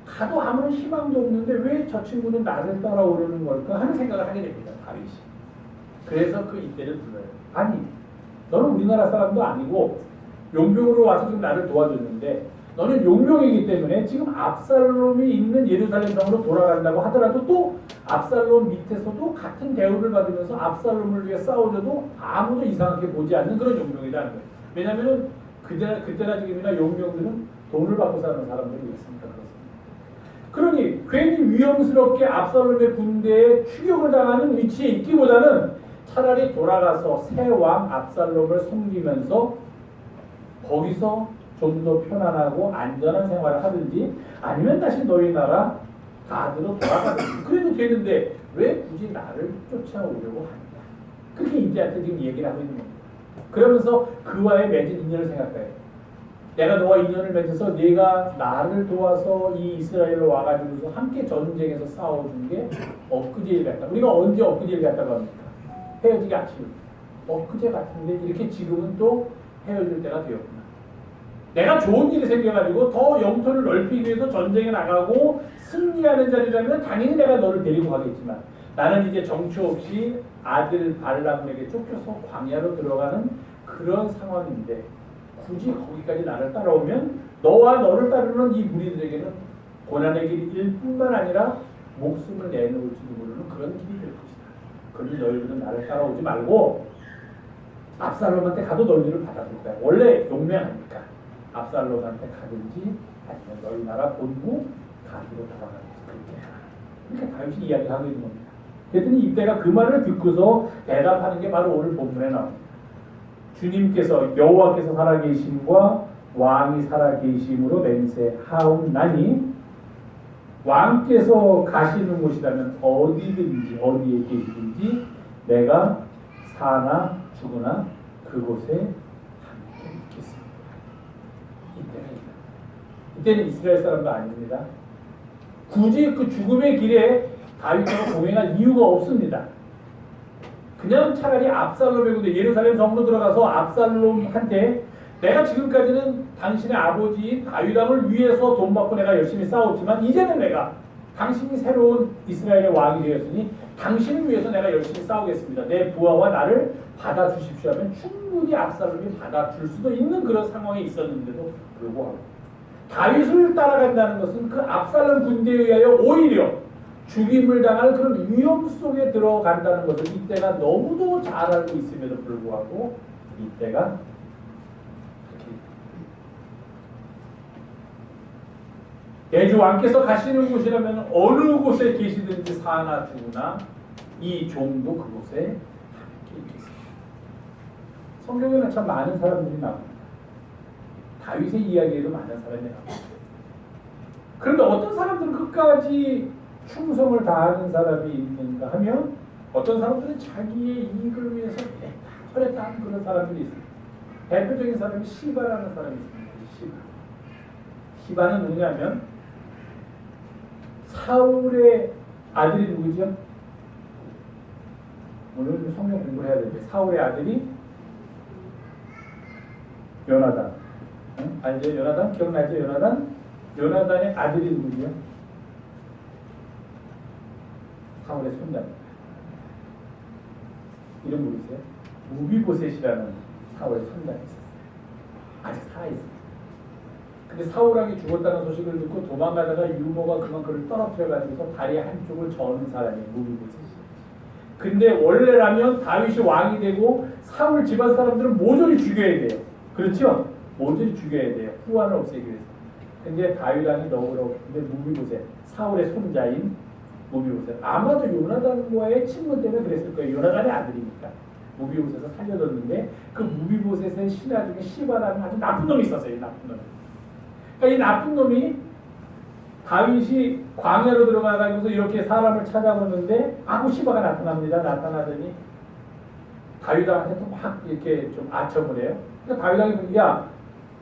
가도 아무런 희망도 없는데 왜 저 친구는 나를 따라오려는 걸까 하는 생각을 하게 됩니다. 다윗이. 그래서 그 이때를 불러요. 아니 너는 우리나라 사람도 아니고 용병으로 와서 지금 나를 도와줬는데 너는 용병이기 때문에 지금 압살롬이 있는 예루살렘 성으로 돌아간다고 하더라도 또 압살롬 밑에서도 같은 대우를 받으면서 압살롬을 위해 싸우려도 아무도 이상하게 보지 않는 그런 용병이라는 거예요. 왜냐하면 그때나 지금이나 용병들은 돈을 받고 사는 사람들이겠습니까? 그러니 괜히 위험스럽게 압살롬의 군대에 추격을 당하는 위치에 있기보다는 차라리 돌아가서 새 왕 압살롬을 섬기면서 거기서 좀 더 편안하고 안전한 생활을 하든지 아니면 다시 너희 나라 가드로 돌아가든지 그래도 되는데 왜 굳이 나를 쫓아오려고 하느냐. 그렇게 이때한테 지금 얘기를 하고 있는 겁니다. 그러면서 그와의 맺은 인연을 생각해요. 내가 너와 인연을 맺어서 네가 나를 도와서 이 이스라엘로 와가지고서 함께 전쟁에서 싸워준 게 엊그제일 같다. 우리가 언제 엊그제일 같다고 합니까? 헤어지기 아침. 엊그제 같은데 이렇게 지금은 또 헤어질 때가 되었구나. 내가 좋은 일이 생겨가지고 더 영토를 넓히기 위해서 전쟁에 나가고 승리하는 자리라면 당연히 내가 너를 데리고 가겠지만 나는 이제 정처 없이 아들 발람에게 쫓겨서 광야로 들어가는 그런 상황인데 굳이 거기까지 나를 따라오면 너와 너를 따르는 이 무리들에게는 고난의 길일 뿐만 아니라 목숨을 내놓을지도 모르는 그런 길이 될 것이다. 그러니 너희들은 나를 따라오지 말고 압살롬한테 가도 너희들을 받아줄 거야. 원래 용맹 아니까 압살롬한테 가든지 아니면 너희 나라 본부 가기로 돌아가든지 그렇게 해라. 그러니까 다윗이 이야기하고 있는 겁니다. 그랬더니 이때가 그 말을 듣고서 대답하는 게 바로 오늘 본문에 나옵니다. 주님께서 여호와께서 살아계심과 왕이 살아계심으로 맹세하옵나니 왕께서 가시는 곳이라면 어디든지 어디에 계시든지 내가 사나 죽으나 그곳에 함께 있겠습니다. 이때는 이스라엘 사람도 아닙니다. 굳이 그 죽음의 길에 다윗하고 동행할 이유가 없습니다. 그냥 차라리 압살롬의 군대 예루살렘 성으로 들어가서 압살롬한테 내가 지금까지는 당신의 아버지인 다윗 왕을 위해서 돈 받고 내가 열심히 싸웠지만 이제는 내가 당신이 새로운 이스라엘의 왕이 되었으니 당신을 위해서 내가 열심히 싸우겠습니다. 내 부하와 나를 받아주십시오 하면 충분히 압살롬이 받아줄 수도 있는 그런 상황에 있었는데도 불구하고 다윗을 따라간다는 것은 그 압살롬 군대에 의하여 오히려 죽임을 당할 그런 위험 속에 들어간다는 것을 이때가 너무도 잘 알고 있음에도 불구하고 이때가 내 주 왕께서 가시는 곳이라면 어느 곳에 계시든지 사나 죽으나 이 종도 그곳에 함께 있겠습니다. 성경에는 참 많은 사람들이 나옵니다. 다윗의 이야기에도 많은 사람이 나옵니다. 그런데 어떤 사람들은 끝까지 충성을 다하는 사람이 있는가 하면 어떤 사람들은 자기의 이익을 위해서 털에 딴 그런 사람들이 있습니다. 대표적인 사람이 시바라는 사람이 있습니다. 시바는 누구냐면 사울의 아들이 누구죠? 오늘 좀 성경 공부를 해야 되는데 사울의 아들이 요나단. 응? 알죠? 요나단? 기억나죠? 요나단? 요나단의 아들이 누구죠? 사울의 손자입니다. 이름 모르세요? 무비보셋이라는 사울의 손자가 있었어요. 아직 살아있습니다. 근데 사울왕이 죽었다는 소식을 듣고 도망가다가 유모가 그만 그를 떨어뜨려가지고서 다리 한쪽을 저는 사람이 무비보셋이. 근데 원래라면 다윗이 왕이 되고 사울 집안 사람들은 모조리 죽여야 돼요. 그렇죠? 모조리 죽여야 돼요. 후환을 없애기 위해서. 근데 다윗 왕이 너그럽고 근데 무비보셋, 사울의 손자인 무비보셋. 아마도 요나단과의 친분 때문에 그랬을 거예요. 요나단의 아들이니까. 무비보셋을 살려뒀는데 그 무비보셋의 신하 중에 시바라는 아주 나쁜 놈이 있었어요. 나쁜 놈. 그러니까 이 나쁜 놈이 다윗이 광야로 들어가가지고서 이렇게 사람을 찾아보는데 아무 시바가 나타납니다. 나타나더니 다윗왕한테 또 막 이렇게 좀 아첨을 해요. 그러니까 다윗왕이 야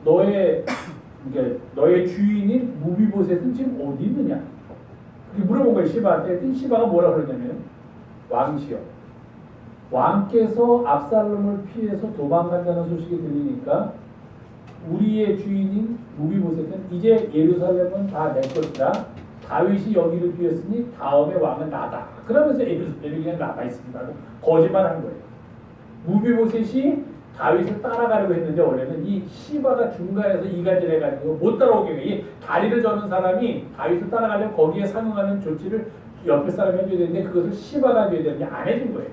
너의 주인인 무비보셋은 지금 어디 있느냐? 그렇게 물어본 거예요. 시바한테. 그랬더니 시바가 뭐라 그러냐면 왕시여, 왕께서 압살롬을 피해서 도망간다는 소식이 들리니까 우리의 주인인 무비보셋은 이제 예루살렘은 다 내 것이다. 다윗이 여기를 비웠으니 다음에 왕은 나다. 그러면서 예루살렘이 그냥 남아 있습니다. 거짓말한 거예요. 무비보셋이 다윗을 따라가려고 했는데 원래는 이 시바가 중간에서 이간질 해가지고 못 따라오게 해요. 이 다리를 저는 사람이 다윗을 따라가려면 거기에 상응하는 조치를 옆에 사람이 해줘야 되는데 그것을 시바가 해줘야 되는데 안 해준 거예요.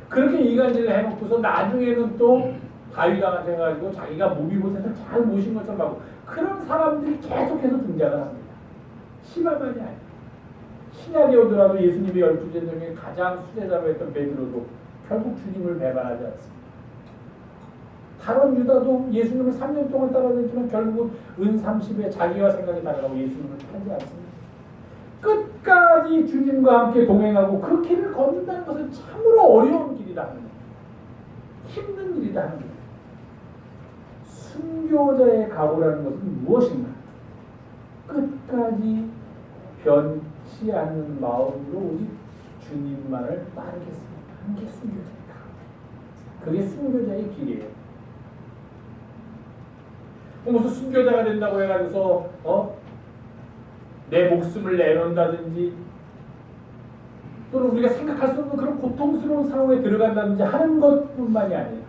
그렇게 이간질을 해놓고서 나중에는 또 다윗왕한테 해가지고 자기가 무비보셋을 잘 모신 것처럼 하고 그런 사람들이 계속해서 등장을 합니다. 시바만이 아니에요. 신약에 오더라도 예수님의 12제자 중에 가장 수제자로 했던 베드로도 결국 주님을 배반하지 않습니다. 다른 유다도 예수님을 3년 동안 따라다녔지만 결국은 은 30에 자기와 생각이 다르다고 예수님을 팔지 않습니다. 끝까지 주님과 함께 동행하고 그 길을 걷는다는 것은 참으로 어려운 길이다 하는 거예요. 힘든 일이다 하는 거예요. 순교자의 각오라는 것은 무엇인가? 끝까지 변치 않는 마음으로 오직 주님만을 따르겠습니다 하는 게 순교자의 각오. 그게 순교자의 길이에요. 무슨 순교자가 된다고 해가지고서 내 목숨을 내놓는다든지 또는 우리가 생각할 수 없는 그런 고통스러운 상황에 들어간다든지 하는 것뿐만이 아니라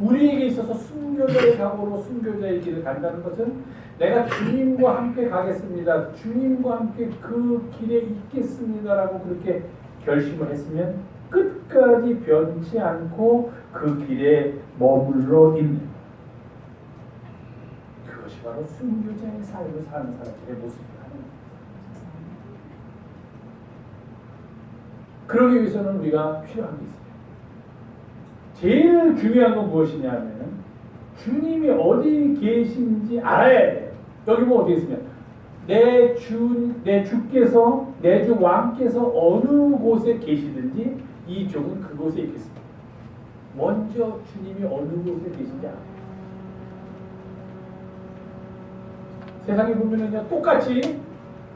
우리에게 있어서 순교자의 각오로 순교자의 길을 간다는 것은 내가 주님과 함께 가겠습니다. 주님과 함께 그 길에 있겠습니다라고 그렇게 결심을 했으면 끝까지 변치 않고 그 길에 머물러 있는 그것이 바로 순교자의 삶을 사는 사람들의 모습이다. 그러기 위해서는 우리가 필요한 게 있어요. 제일 중요한 건 무엇이냐면 주님이 어디 계신지 알아야 돼요. 여기 뭐 어디 있으면 내 주께서 내 주 왕께서 어느 곳에 계시든지 이 종은 그곳에 있겠습니다. 먼저 주님이 어느 곳에 계신지 알아요. 세상에 보면은요 똑같이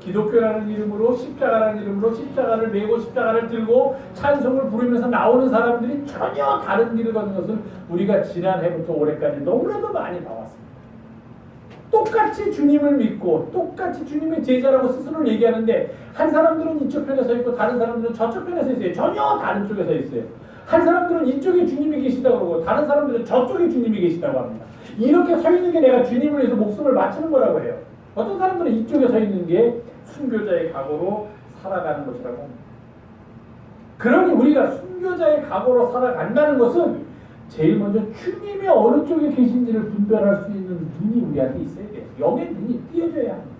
기독교라는 이름으로 십자가라는 이름으로 십자가를 메고 십자가를 들고 찬송을 부르면서 나오는 사람들이 전혀 다른 길을 걷는 것을 우리가 지난해부터 올해까지 너무나도 많이 봐왔습니다. 똑같이 주님을 믿고 똑같이 주님의 제자라고 스스로 얘기하는데 한 사람들은 이쪽 편에 서 있고 다른 사람들은 저쪽 편에 서 있어요. 전혀 다른 쪽에 서 있어요. 한 사람들은 이쪽에 주님이 계시다고 그러고 다른 사람들은 저쪽에 주님이 계시다고 합니다. 이렇게 서 있는 게 내가 주님을 위해서 목숨을 바치는 거라고 해요. 어떤 사람들은 이쪽에 서 있는 게 순교자의 각오로 살아가는 것이라고 합니다. 그러니 우리가 순교자의 각오로 살아간다는 것은 제일 먼저 주님이 어느 쪽에 계신지를 분별할 수 있는 눈이 우리한테 있어야 돼요. 영의 눈이 띄어져야 합니다.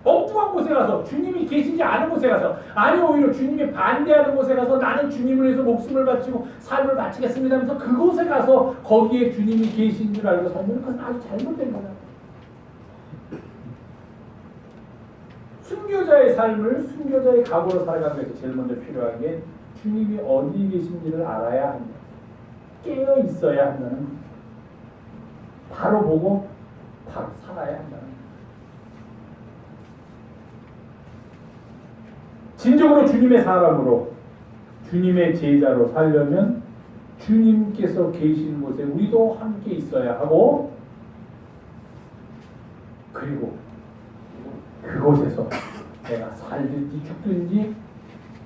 엉뚱한 곳에 가서 주님이 계시지 않은 곳에 가서 아니 오히려 주님이 반대하는 곳에 가서 나는 주님을 위해서 목숨을 바치고 삶을 바치겠습니다 하면서 그곳에 가서 거기에 주님이 계신 줄 알고 살면 그것은 아주 잘못된 거예요. 순교자의 삶을 순교자의 각오로 살아가기 위해서 제일 먼저 필요한 게 주님이 어디 계신지를 알아야 한다. 깨어 있어야 한다는 바로 보고 바로 살아야 한다는 진정으로 주님의 사람으로 주님의 제자로 살려면 주님께서 계신 곳에 우리도 함께 있어야 하고 그리고 그곳에서 내가 살든지 죽든지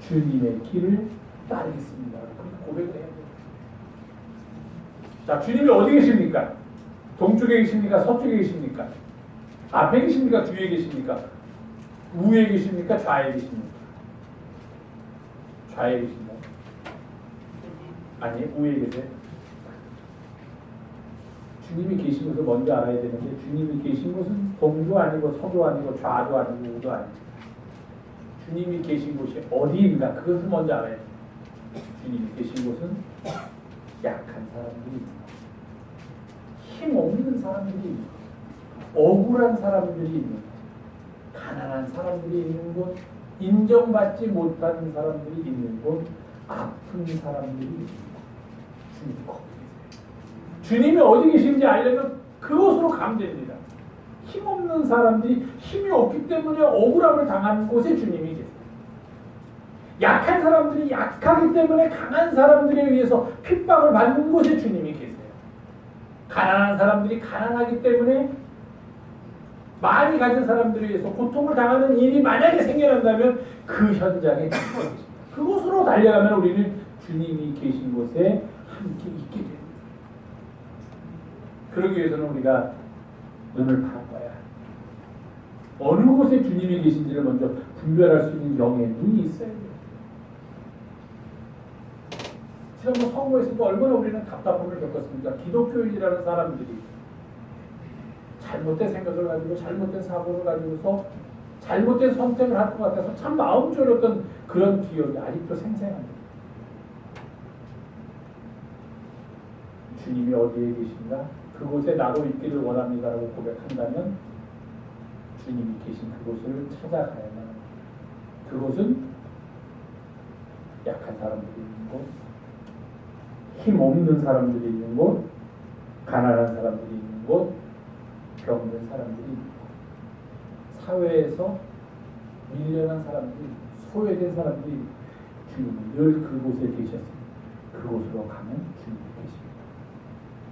주님의 길을 따르겠습니다. 그렇게 고백을 해야 돼요. 자, 주님이 어디 계십니까? 동쪽에 계십니까? 서쪽에 계십니까? 앞에 계십니까? 뒤에 계십니까? 우에 계십니까? 좌에 계십니까? 좌에 계십니까? 아니, 우에 계세요. 주님이 계신 것을 먼저 알아야 되는데 주님이 계신 곳은 동도 아니고 서도 아니고 좌도 아니고 우도 아니고 주님이 계신 곳이 어디인가 그것을 먼저 알아야 돼요. 주님이 계신 곳은 약한 사람들이 있는 것, 힘없는 사람들이 있는 것, 억울한 사람들이 있는 것, 가난한 사람들이 있는 곳, 인정받지 못하는 사람들이 있는 곳, 아픈 사람들이 있는 곳, 주님 거기 계세요. 주님이 어디 계신지 알려면 그곳으로 가면 됩니다. 힘없는 사람들이 힘이 없기 때문에 억울함을 당하는 곳에 주님이 계세요. 약한 사람들이 약하기 때문에 강한 사람들에 의해서 핍박을 받는 곳에 주님이 계세요. 가난한 사람들이 가난하기 때문에 많이 가진 사람들에 의해서 고통을 당하는 일이 만약에 생겨난다면 그 현장에 주님이 계십니다. 그곳으로 달려가면 우리는 주님이 계신 곳에 함께 있게 됩니다. 그러기 위해서는 우리가 눈을 바꿔야 어느 곳에 주님이 계신지를 먼저 분별할 수 있는 영의 눈이 있어야 돼요. 지난번 선거에서도 얼마나 우리는 답답함을 겪었습니까? 기독교인이라는 사람들이 잘못된 생각을 가지고 잘못된 사고를 가지고서 잘못된 선택을 할 것 같아서 참 마음 졸였던 그런 기억이 아직도 생생합니다. 주님이 어디에 계신가? 그곳에 나도 있기를 원합니다라고 고백한다면 주님이 계신 그곳을 찾아가야만 합니다. 그곳은 약한 사람들이 있는 곳, 힘 없는 사람들이 있는 곳, 가난한 사람들이 있는 곳, 병든 사람들이 있는 곳, 사회에서 밀려난 사람들이, 소외된 사람들이 주님은 늘 그곳에 계셨습니다. 그곳으로 가면 주님이 계십니다.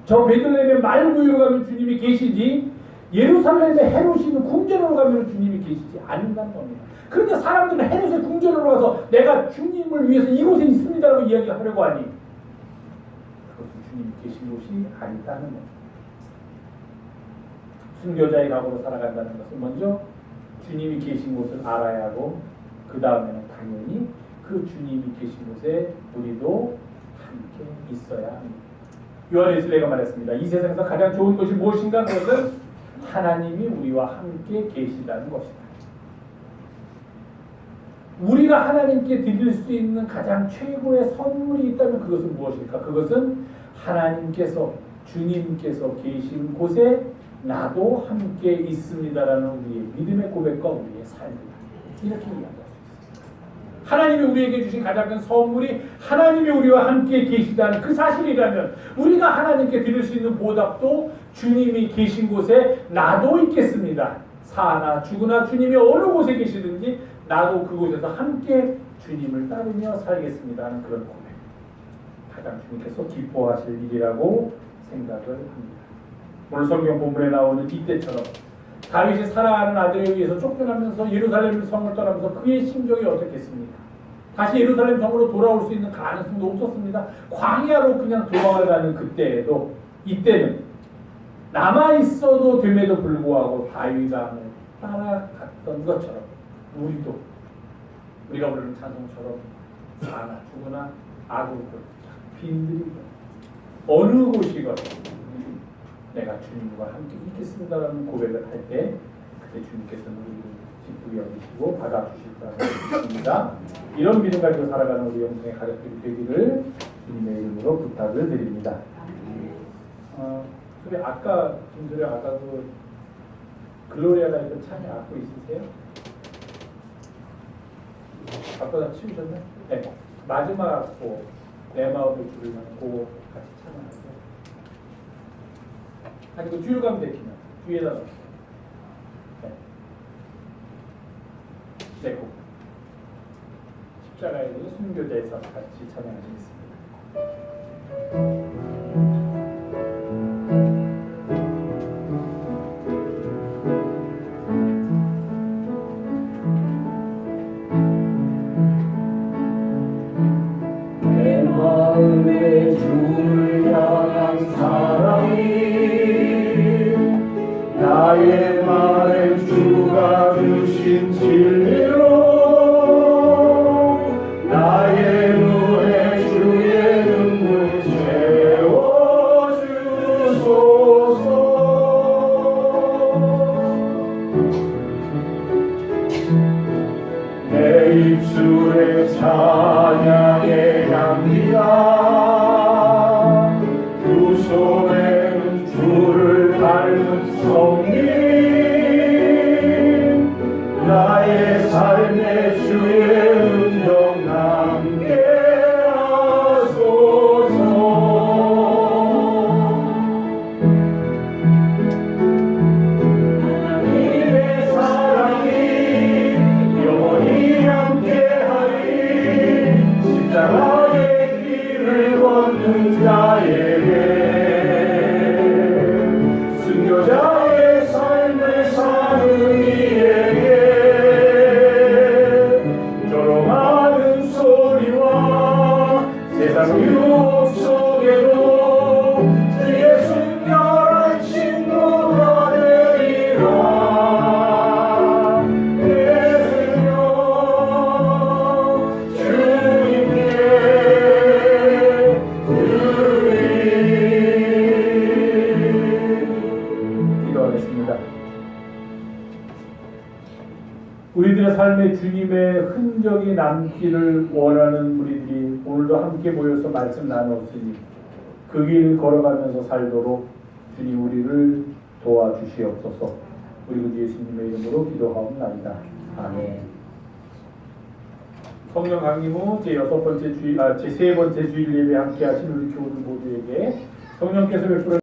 저 베들레헴의 말구유로 가면 주님이 계시지, 예루살렘의 헤롯이 있는 궁전으로 가면 주님이 계시지 않는다는 겁니다. 그런데 사람들은 헤롯의 궁전으로 가서 내가 주님을 위해서 이곳에 있습니다라고 이야기하려고 하니 그것은 주님이 계신 곳이 아니다는 겁니다. 순교자의 각오로 살아간다는 것은 먼저 주님이 계신 곳을 알아야 하고 그 다음에는 당연히 그 주님이 계신 곳에 우리도 함께 있어야 합니다. 요한 웨슬레이가 말했습니다. 이 세상에서 가장 좋은 것이 무엇인가? 그것은 하나님이 우리와 함께 계시다는 것이다. 우리가 하나님께 드릴 수 있는 가장 최고의 선물이 있다면 그것은 무엇일까? 그것은 하나님께서, 주님께서 계신 곳에 나도 함께 있습니다라는 우리의 믿음의 고백과 우리의 삶이다. 이렇게 이야기합니다. 하나님이 우리에게 주신 가장 큰 선물이 하나님이 우리와 함께 계시다는 그 사실이라면 우리가 하나님께 드릴 수 있는 보답도 주님이 계신 곳에 나도 있겠습니다. 사나 죽으나 주님이 어느 곳에 계시든지 나도 그곳에서 함께 주님을 따르며 살겠습니다 하는 그런 고백. 가장 주님께서 기뻐하실 일이라고 생각을 합니다. 오늘 성경 본문에 나오는 이때처럼 다윗이 사랑하는 아들에 의해서 쫓겨나면서 예루살렘 성을 떠나면서 그의 심정이 어떻겠습니까? 다시 예루살렘 성으로 돌아올 수 있는 가능성도 없었습니다. 광야로 그냥 도망을 가는 그때에도 이때는 남아있어도 됨에도 불구하고 다윗왕을 따라갔던 것처럼 우리도 우리가 부르는 찬송처럼 사나 죽으나 아구고 빈들이 어느 곳이건 내가 주님과 함께 있겠습니다라는 고백을 할 때 그때 주님께서는 우리를 기쁘게 여기시고 받아주실 거라고 믿습니다. 이런 믿음 가지고 살아가는 우리 영성의 가족들이 되기를 주님의 이름으로 부탁을 드립니다. 소리 아까 김소리 아까 그 글로리아가 있던 찬양 갖고 있으세요? 아까 다 치우셨나요? 네. 마지막 갖고 내 마음을 주를 갖고 같이 찬양하세요. 아니 그 뒤로 가면 되겠나? 뒤에다 넣었어요. 네. 네, 곡. 십자가에 대해 순교자에서 같이 찬양하시겠습니다. 내 마음에 주를 향한 사랑이 나의 말에 주가 주신 진리로 나의 눈에 주의 눈물 채 삶에 주님의 흔적이 남기를 원하는 우리들이 오늘도 함께 모여서 말씀 나눴으니 그 길 걸어가면서 살도록 주님 우리를 도와주시옵소서. 우리 구 예수님의 이름으로 기도하옵나이다. 아멘. 성령 강림 후 제6번째 주일, 제3번째 주일 예배 함께 하신 우리 교우들 모두에게 성령께서 베풀어